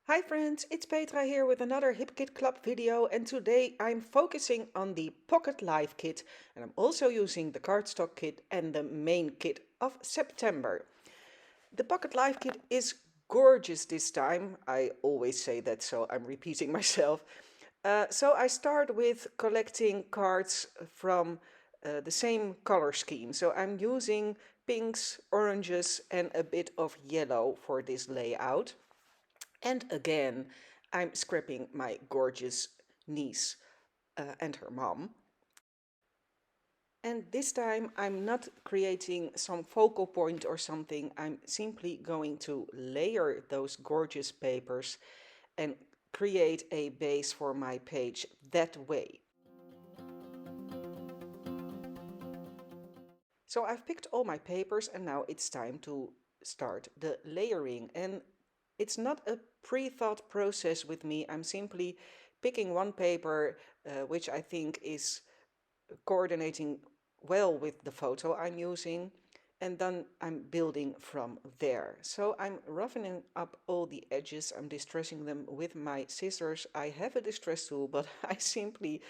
Hi friends, it's Petra here with another HipKit Club video, and today I'm focusing on the Pocket Live kit, and I'm also using the cardstock kit and the main kit of September. The Pocket Live kit is gorgeous this time. I always say that, so I'm repeating myself. So I start with collecting cards from the same color scheme. So I'm using pinks, oranges and a bit of yellow for this layout. And again, I'm scrapping my gorgeous niece and her mom. And this time I'm not creating some focal point or something. I'm simply going to layer those gorgeous papers and create a base for my page that way. So I've picked all my papers and now it's time to start the layering. And it's not a pre-thought process with me. I'm simply picking one paper which I think is coordinating well with the photo I'm using, and then I'm building from there. So I'm roughening up all the edges, I'm distressing them with my scissors. I have a distress tool, but I simply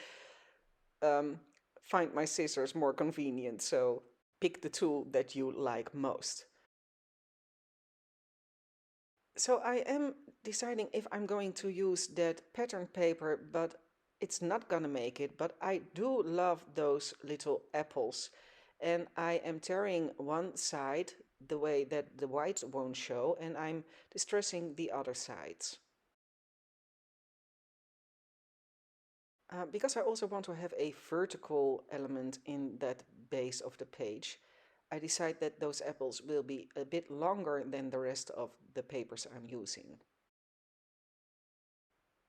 find my scissors more convenient, so pick the tool that you like most. So I am deciding if I'm going to use that pattern paper, but it's not gonna make it. But I do love those little apples. And I am tearing one side the way that the white won't show, and I'm distressing the other sides. Because I also want to have a vertical element in that base of the page, I decide that those apples will be a bit longer than the rest of the papers I'm using.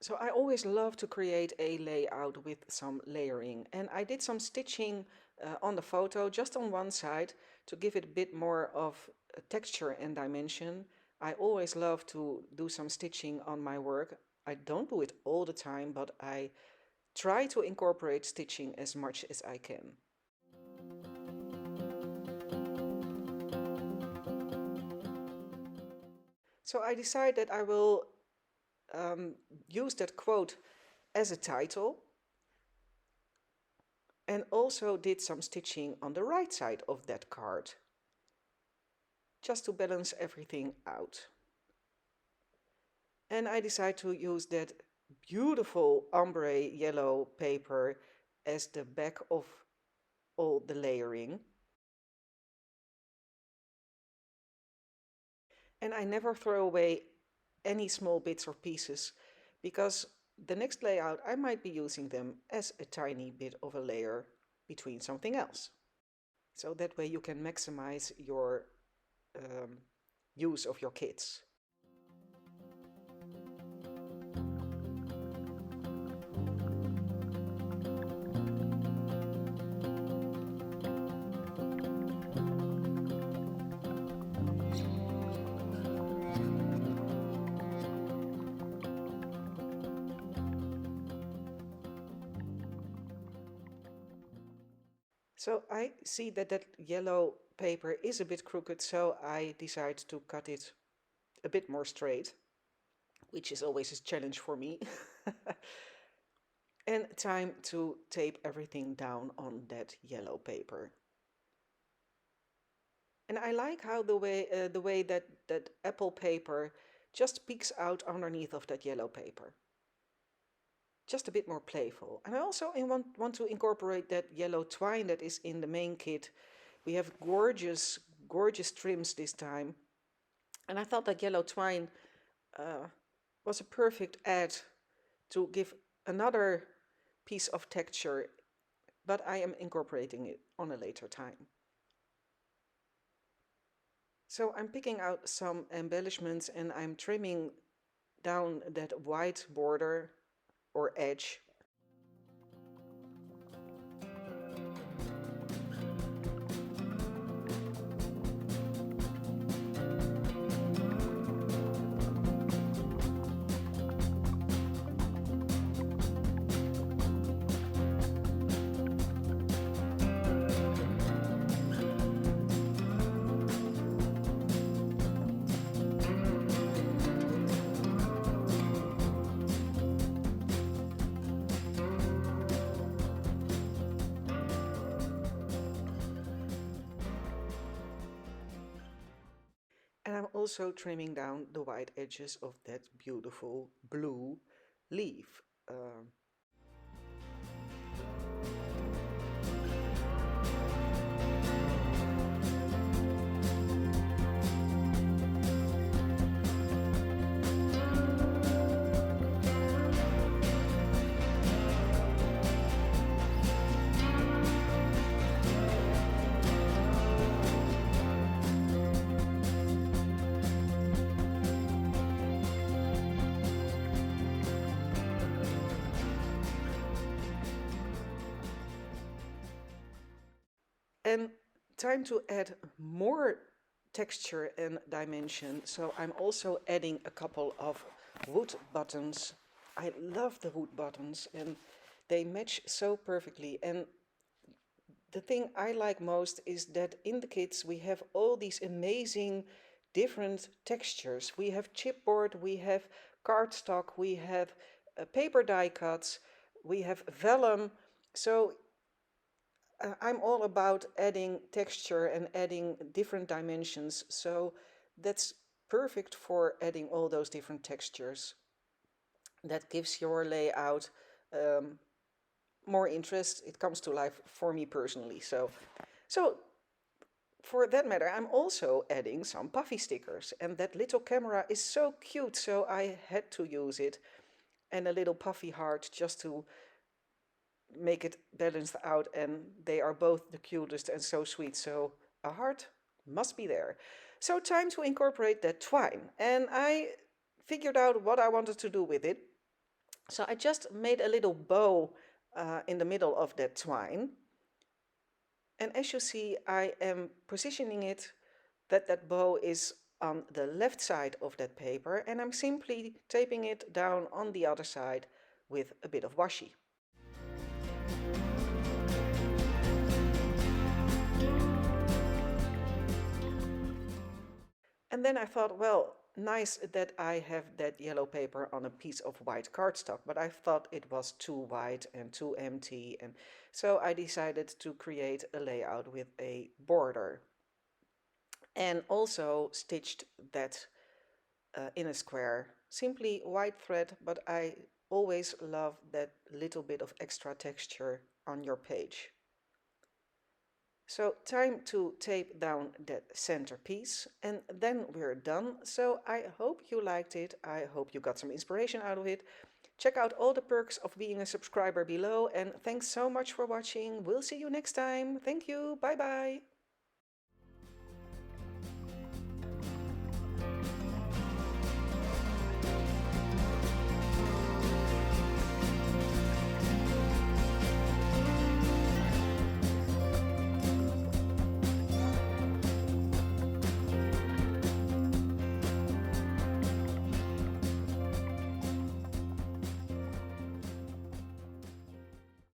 So I always love to create a layout with some layering, and I did some stitching on the photo just on one side to give it a bit more of texture and dimension. I always love to do some stitching on my work. I don't do it all the time, but I try to incorporate stitching as much as I can. So I decided I will use that quote as a title, and also did some stitching on the right side of that card, just to balance everything out. And I decided to use that beautiful ombre yellow paper as the back of all the layering. And I never throw away any small bits or pieces, because the next layout I might be using them as a tiny bit of a layer between something else. So that way you can maximize your use of your kits. So I see that that yellow paper is a bit crooked, so I decide to cut it a bit more straight, which is always a challenge for me. And time to tape everything down on that yellow paper. And I like how the way that apple paper just peeks out underneath of that yellow paper. Just a bit more playful. And I also want to incorporate that yellow twine that is in the main kit. We have gorgeous, gorgeous trims this time. And I thought that yellow twine was a perfect add to give another piece of texture, but I am incorporating it on a later time. So I'm picking out some embellishments and I'm trimming down that white border or edge. And I'm also trimming down the white edges of that beautiful blue leaf. And time to add more texture and dimension. So I'm also adding a couple of wood buttons. I love the wood buttons and they match so perfectly. And the thing I like most is that in the kits we have all these amazing different textures. We have chipboard, we have cardstock, we have paper die cuts, we have vellum. So I'm all about adding texture and adding different dimensions, so that's perfect for adding all those different textures. That gives your layout more interest. It comes to life for me personally. So for that matter, I'm also adding some puffy stickers, and that little camera is so cute, so I had to use it, and a little puffy heart just to make it balanced out, and they are both the cutest and so sweet, so a heart must be there. So time to incorporate that twine, and I figured out what I wanted to do with it. So I just made a little bow in the middle of that twine, and as you see I am positioning it that that bow is on the left side of that paper, and I'm simply taping it down on the other side with a bit of washi. And then I thought, well, nice that I have that yellow paper on a piece of white cardstock, but I thought it was too white and too empty, and so I decided to create a layout with a border. And also stitched that in a square, simply white thread, but I always love that little bit of extra texture on your page. So time to tape down that center piece, and then we're done. So I hope you liked it. I hope you got some inspiration out of it. Check out all the perks of being a subscriber below, and thanks so much for watching. We'll see you next time. Thank you. Bye bye.